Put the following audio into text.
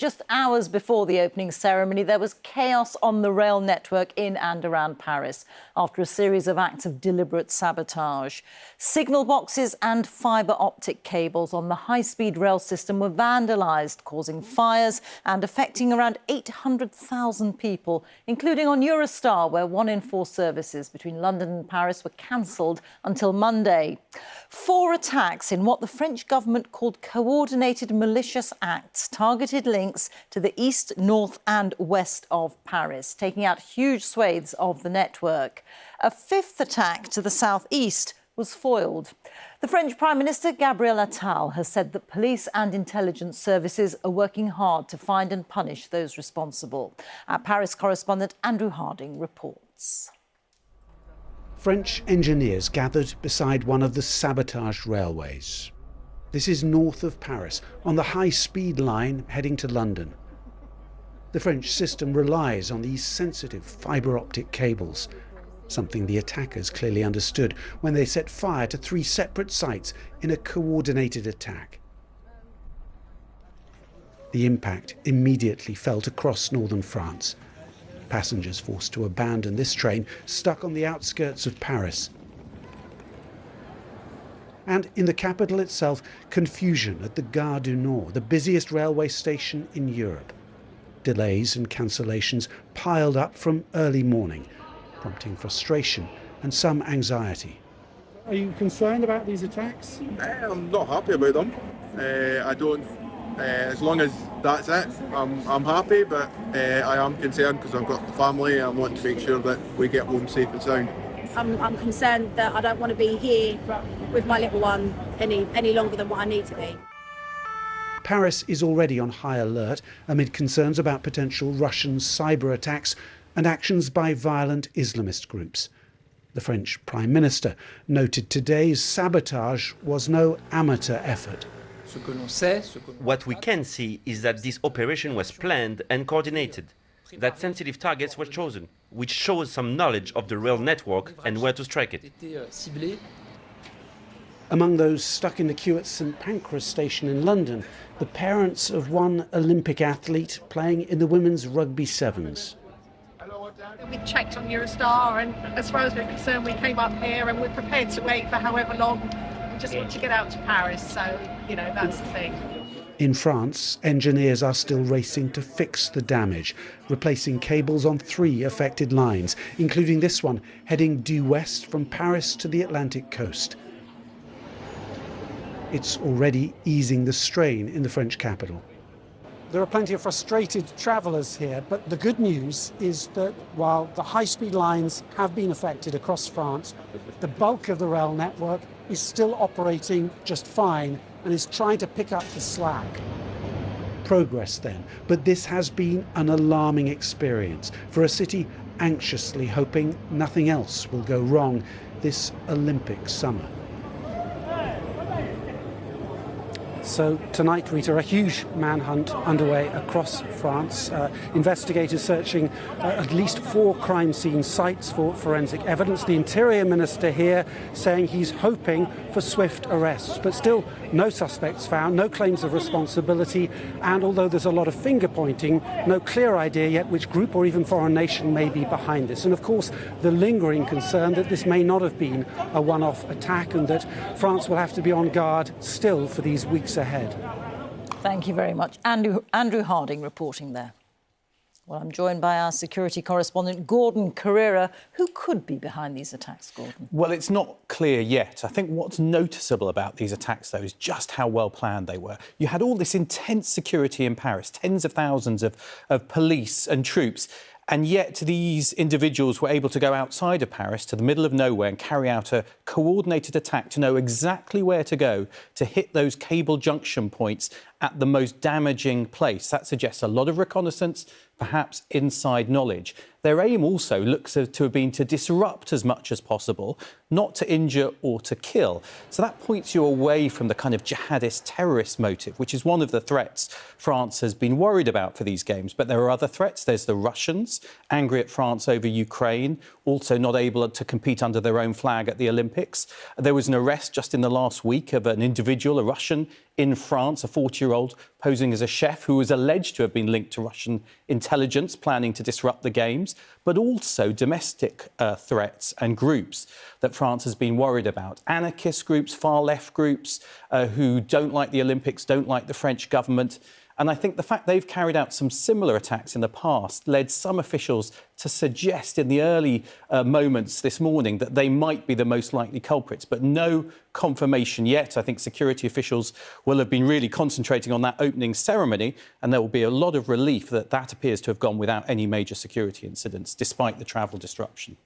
Just hours before the opening ceremony, there was chaos on the rail network in and around Paris after a series of acts of deliberate sabotage. Signal boxes and fibre optic cables on the high-speed rail system were vandalised, causing fires and affecting around 800,000 people, including on Eurostar, where 1 in 4 services between London and Paris were cancelled until Monday. 4 attacks in what the French government called coordinated malicious acts targeted links to the east, north and west of Paris, taking out huge swathes of the network. A 5th attack to the southeast was foiled. The French Prime Minister Gabriel Attal has said that police and intelligence services are working hard to find and punish those responsible. Our Paris correspondent Andrew Harding reports. French engineers gathered beside one of the sabotaged railways. This is north of Paris, on the high-speed line heading to London. The French system relies on these sensitive fibre optic cables, something the attackers clearly understood when they set fire to 3 separate sites in a coordinated attack. The impact immediately felt across northern France. Passengers forced to abandon this train, stuck on the outskirts of Paris. And in the capital itself, confusion at the Gare du Nord, the busiest railway station in Europe. Delays and cancellations piled up from early morning, prompting frustration and some anxiety. Are you concerned about these attacks? I'm not happy about them. I don't. As long as that's it, I'm happy, but I am concerned because I've got a family. I want to make sure that we get home safe and sound. I'm concerned that I don't want to be here with my little one any longer than what I need to be. Paris is already on high alert amid concerns about potential Russian cyber attacks and actions by violent Islamist groups. The French Prime Minister noted today's sabotage was no amateur effort. What we can see is that this operation was planned and coordinated, that sensitive targets were chosen, which shows some knowledge of the rail network and where to strike it. Among those stuck in the queue at St Pancras station in London, the parents of one Olympic athlete playing in the women's rugby sevens. We checked on Eurostar, and as far as we're concerned, we came up here and we're prepared to wait for however long. We just want to get out to Paris, so, that's the thing. In France, engineers are still racing to fix the damage, replacing cables on 3 affected lines, including this one heading due west from Paris to the Atlantic coast. It's already easing the strain in the French capital. There are plenty of frustrated travellers here, but the good news is that while the high-speed lines have been affected across France, the bulk of the rail network is still operating just fine and is trying to pick up the slack. Progress then, but this has been an alarming experience for a city anxiously hoping nothing else will go wrong this Olympic summer. So tonight, Rita, a huge manhunt underway across France. Investigators searching at least 4 crime scene sites for forensic evidence. The Interior Minister here saying he's hoping for swift arrests, but still no suspects found, no claims of responsibility, and although there's a lot of finger pointing, no clear idea yet which group or even foreign nation may be behind this. And of course, the lingering concern that this may not have been a one-off attack and that France will have to be on guard still for these weeks ahead. Thank you very much. Andrew Harding reporting there. Well, I'm joined by our security correspondent, Gordon Carrera. Who could be behind these attacks, Gordon? Well, it's not clear yet. I think what's noticeable about these attacks, though, is just how well planned they were. You had all this intense security in Paris, tens of thousands of police and troops, and yet these individuals were able to go outside of Paris to the middle of nowhere and carry out a coordinated attack to know exactly where to go to hit those cable junction points at the most damaging place. That suggests a lot of reconnaissance, perhaps inside knowledge. Their aim also looks to have been to disrupt as much as possible, not to injure or to kill. So that points you away from the kind of jihadist terrorist motive, which is one of the threats France has been worried about for these games. But there are other threats. There's the Russians, angry at France over Ukraine, also not able to compete under their own flag at the Olympics. There was an arrest just in the last week of an individual, a Russian in France, a 40-year-old posing as a chef who was alleged to have been linked to Russian intelligence planning to disrupt the Games, but also domestic threats and groups that France has been worried about. Anarchist groups, far-left groups who don't like the Olympics, don't like the French government. And I think the fact they've carried out some similar attacks in the past led some officials to suggest in the early moments this morning that they might be the most likely culprits, but no confirmation yet. I think security officials will have been really concentrating on that opening ceremony, and there will be a lot of relief that that appears to have gone without any major security incidents, despite the travel disruption.